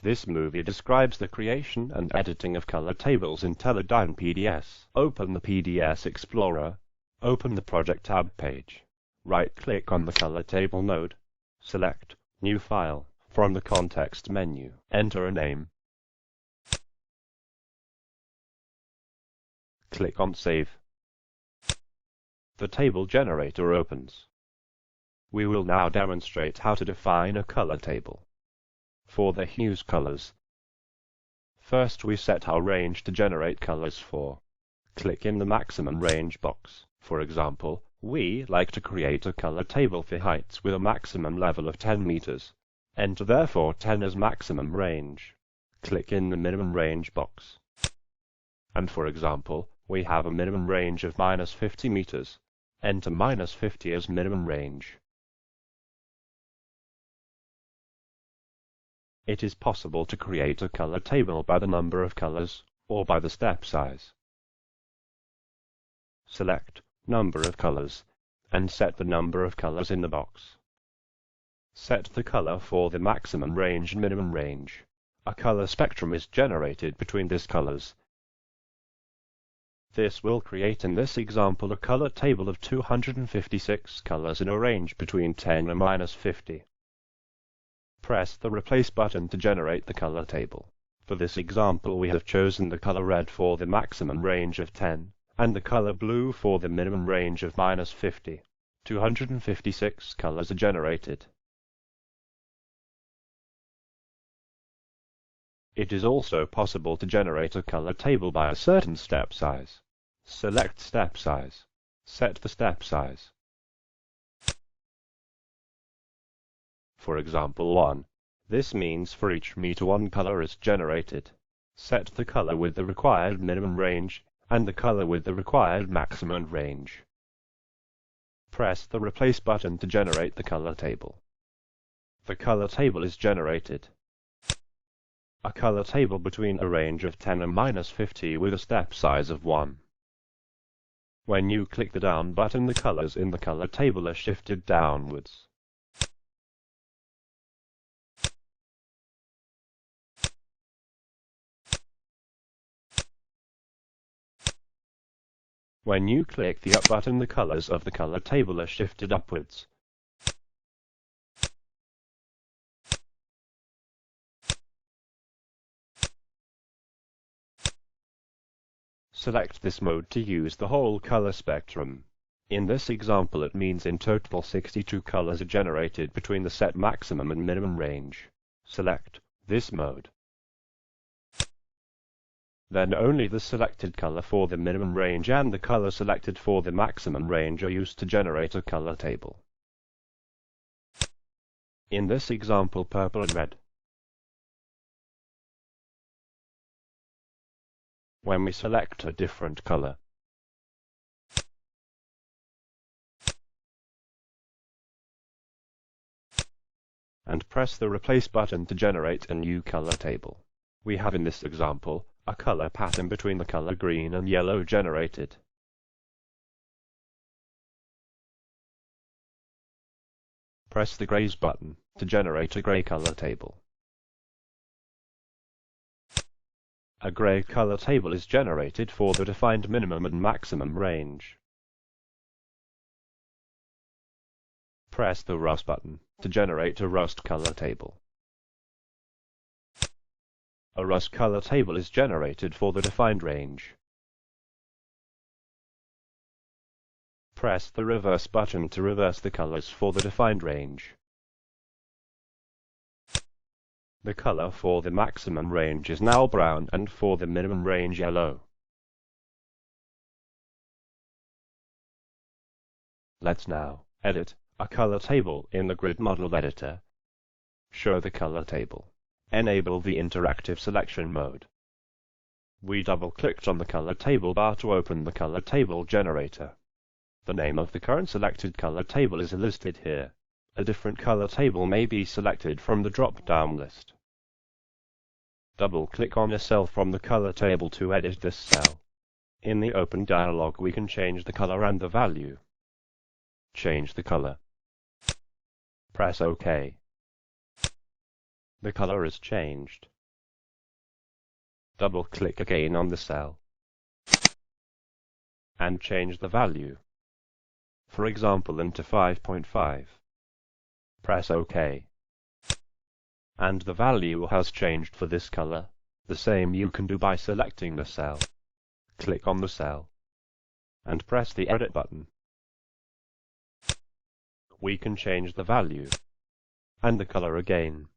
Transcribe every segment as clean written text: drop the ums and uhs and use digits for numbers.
This movie describes the creation and editing of color tables in Teledyne PDS. Open the PDS Explorer. Open the Project tab page. Right-click on the color table node. Select New File from the context menu. Enter a name. Click on Save. The table generator opens. We will now demonstrate how to define a color table. For the hues colors, first we set our range to generate colors for. Click in the maximum range box. For example, we like to create a color table for heights with a maximum level of 10 meters. Enter therefore 10 as maximum range. Click in the minimum range box. And for example, we have a minimum range of -50 meters. Enter -50 as minimum range. It is possible to create a color table by the number of colors, or by the step size. Select Number of colors, and set the number of colors in the box. Set the color for the maximum range and minimum range. A color spectrum is generated between these colors. This will create in this example a color table of 256 colors in a range between 10 and -50. Press the Replace button to generate the color table. For this example we have chosen the color red for the maximum range of 10, and the color blue for the minimum range of -50. 256 colors are generated. It is also possible to generate a color table by a certain step size. Select Step Size. Set the step size. For example 1. This means for each meter one color is generated. Set the color with the required minimum range and the color with the required maximum range. Press the Replace button to generate the color table. The color table is generated. A color table between a range of 10 and -50 with a step size of 1. When you click the down button, the colors in the color table are shifted downwards. When you click the up button, the colors of the color table are shifted upwards. Select this mode to use the whole color spectrum. In this example it means in total 62 colors are generated between the set maximum and minimum range. Select this mode. Then only the selected color for the minimum range and the color selected for the maximum range are used to generate a color table. In this example, purple and red. When we select a different color, and press the Replace button to generate a new color table, we have in this example a color pattern between the color green and yellow generated. Press the Grays button to generate a gray color table. A gray color table is generated for the defined minimum and maximum range. Press the Rust button to generate a rust color table. A rust color table is generated for the defined range. Press the Reverse button to reverse the colors for the defined range. The color for the maximum range is now brown and for the minimum range yellow. Let's now edit a color table in the Grid Model Editor. Show the color table. Enable the interactive selection mode. We double-clicked on the color table bar to open the color table generator. The name of the current selected color table is listed here. A different color table may be selected from the drop-down list. Double-click on a cell from the color table to edit this cell. In the Open dialog we can change the color and the value. Change the color. Press OK. The color is changed. Double-click again on the cell and change the value, for example into 5.5. Press OK. And the value has changed for this color. The same you can do by selecting the cell. Click on the cell and press the Edit button. We can change the value and the color again.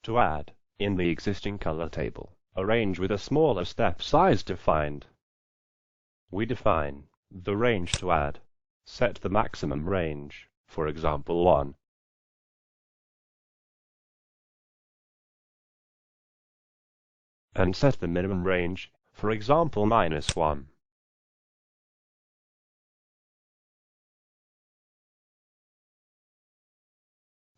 To add, in the existing color table, a range with a smaller step size defined. We define the range to add. Set the maximum range, for example 1. And set the minimum range, for example -1.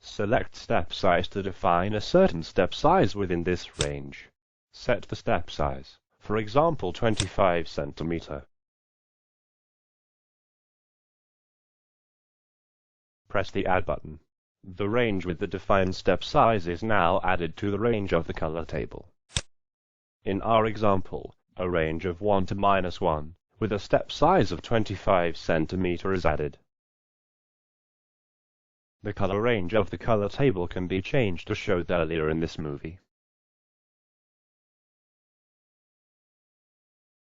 Select step size to define a certain step size within this range. Set the step size, for example 25 cm. Press the Add button. The range with the defined step size is now added to the range of the color table. In our example, a range of 1 to -1, with a step size of 25 cm is added. The color range of the color table can be changed as showed earlier in this movie.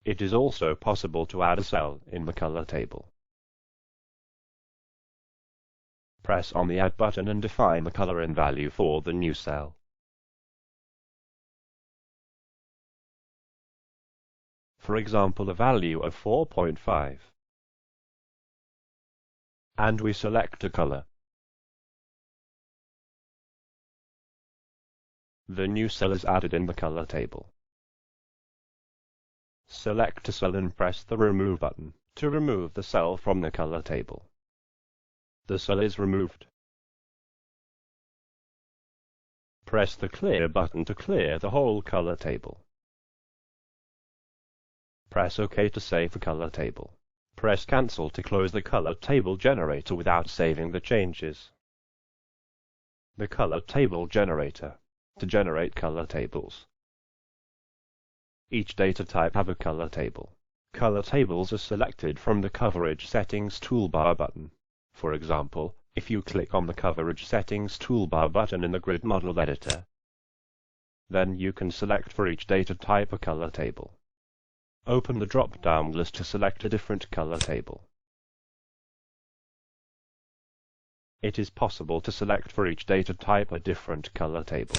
It is also possible to add a cell in the color table. Press on the Add button and define the color and value for the new cell. For example, a value of 4.5. And we select a color. The new cell is added in the color table. Select a cell and press the Remove button to remove the cell from the color table. The cell is removed. Press the Clear button to clear the whole color table. Press OK to save the color table. Press Cancel to close the color table generator without saving the changes. The color table generator. To generate color tables. Each data type have a color table. Color tables are selected from the Coverage Settings toolbar button. For example, if you click on the Coverage Settings toolbar button in the Grid Model Editor, then you can select for each data type a color table. Open the drop-down list to select a different color table. It is possible to select for each data type a different color table.